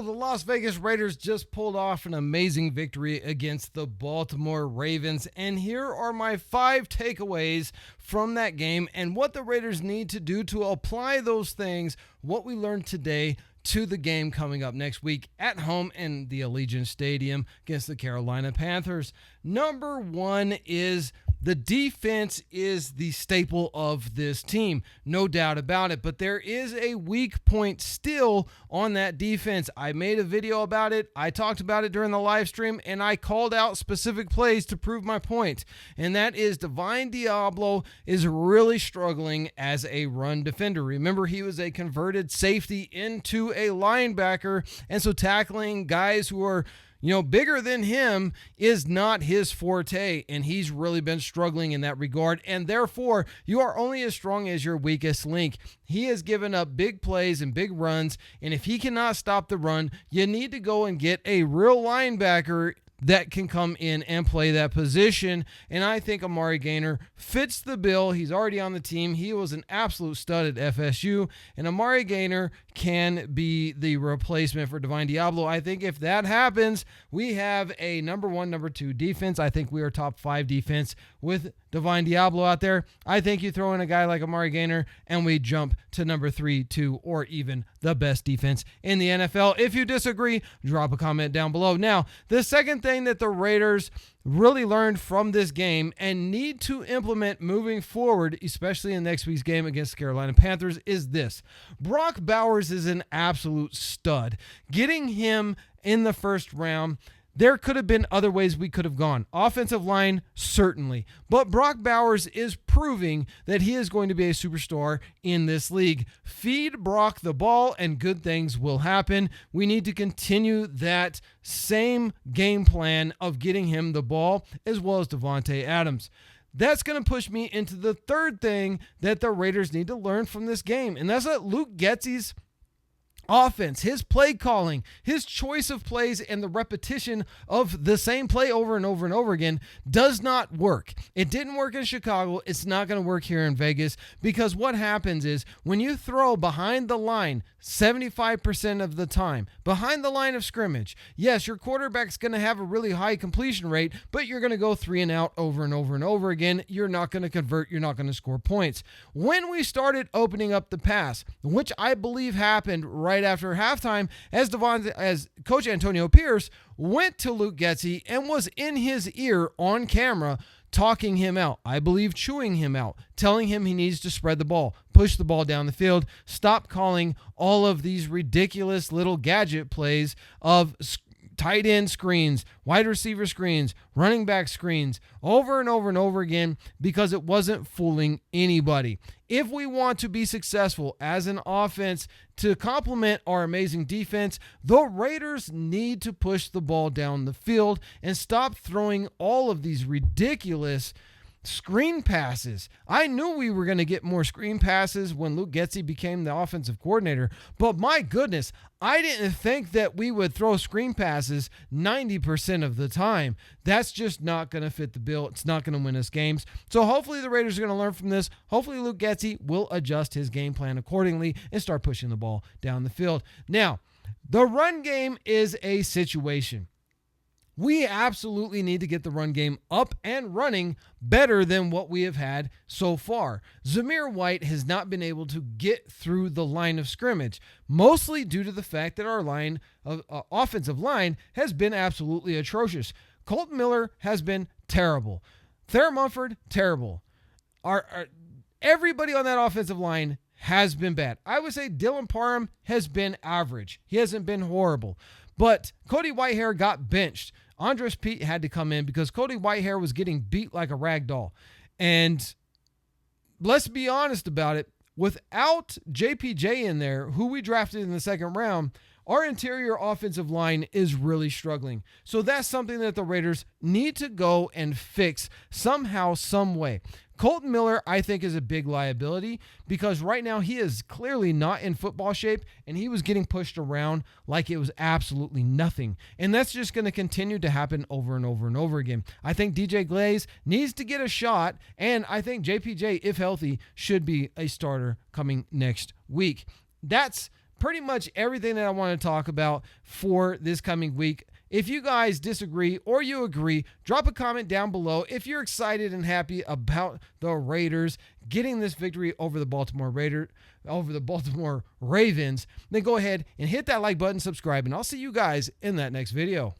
The Las Vegas Raiders just pulled off an amazing victory against the Baltimore Ravens, and here are my 5 takeaways from that game and what the Raiders need to do to apply those things, what we learned today, to the game coming up next week at home in the Allegiant Stadium against the Carolina Panthers. Number 1 is the defense is the staple of this team, no doubt about it, but there is a weak point still on that defense. I made a video about it. I talked about it during the live stream, and I called out specific plays to prove my point, and that is Divine Diablo is really struggling as a run defender. Remember, he was a converted safety into a linebacker, and so tackling guys who are bigger than him is not his forte, and he's really been struggling in that regard, and therefore, you are only as strong as your weakest link. He has given up big plays and big runs, and if he cannot stop the run, you need to go and get a real linebacker that can come in and play that position, and I think Amari Gaynor fits the bill. He's already on the team. He was an absolute stud at FSU, and Amari Gaynor can be the replacement for Divine Diablo. I think if that happens, we have a number 1, number 2 defense. I think we are top 5 defense with Divine Diablo out there. I think you throw in a guy like Amari Gaynor, and we jump to number 3, 2, or even the best defense in the NFL. If you disagree, drop a comment down below. Now, the second thing that the Raiders really learned from this game and need to implement moving forward, especially in next week's game against the Carolina Panthers, is this. Brock Bowers is an absolute stud. Getting him in the first round, there could have been other ways we could have gone. Offensive line, certainly. But Brock Bowers is proving that he is going to be a superstar in this league. Feed Brock the ball and good things will happen. We need to continue that same game plan of getting him the ball as well as Devontae Adams. That's going to push me into the third thing that the Raiders need to learn from this game, and that's that Luke Getsy's offense, his play calling, his choice of plays, and the repetition of the same play over and over and over again does not work. It didn't work in Chicago. It's not going to work here in Vegas, because what happens is when you throw behind the line 75% of the time, behind the line of scrimmage, yes, your quarterback's going to have a really high completion rate, but you're going to go 3 and out over and over and over again. You're not going to convert. You're not going to score points. When we started opening up the pass, which I believe happened right after halftime, as Coach Antonio Pierce went to Luke Getsy and was in his ear on camera, talking him out, I believe chewing him out, telling him he needs to spread the ball, push the ball down the field, stop calling all of these ridiculous little gadget plays of tight end screens, wide receiver screens, running back screens, over and over and over again, because it wasn't fooling anybody. If we want to be successful as an offense to complement our amazing defense, the Raiders need to push the ball down the field and stop throwing all of these ridiculous screen passes. I knew we were going to get more screen passes when Luke Getsy became the offensive coordinator, but my goodness, I didn't think that we would throw screen passes 90% of the time. That's just not going to fit the bill. It's not going to win us games. So hopefully the Raiders are going to learn from this. Hopefully Luke Getsy will adjust his game plan accordingly and start pushing the ball down the field. Now, the run game is a situation. We absolutely need to get the run game up and running better than what we have had so far. Zamir White has not been able to get through the line of scrimmage, mostly due to the fact that our offensive line has been absolutely atrocious. Colton Miller has been terrible. Thayer Munford, terrible. Everybody on that offensive line has been bad. I would say Dylan Parham has been average. He hasn't been horrible. But Cody Whitehair got benched. Andres Pete had to come in because Cody Whitehair was getting beat like a rag doll. And let's be honest about it. Without JPJ in there, who we drafted in the second round, our interior offensive line is really struggling. So that's something that the Raiders need to go and fix somehow, some way. Colton Miller, I think, is a big liability because right now he is clearly not in football shape, and he was getting pushed around like it was absolutely nothing. And that's just going to continue to happen over and over and over again. I think DJ Glaze needs to get a shot, and I think JPJ, if healthy, should be a starter coming next week. That's pretty much everything that I want to talk about for this coming week. If you guys disagree or you agree, drop a comment down below. If you're excited and happy about the Raiders getting this victory over the Baltimore Ravens, then go ahead and hit that like button, subscribe, and I'll see you guys in that next video.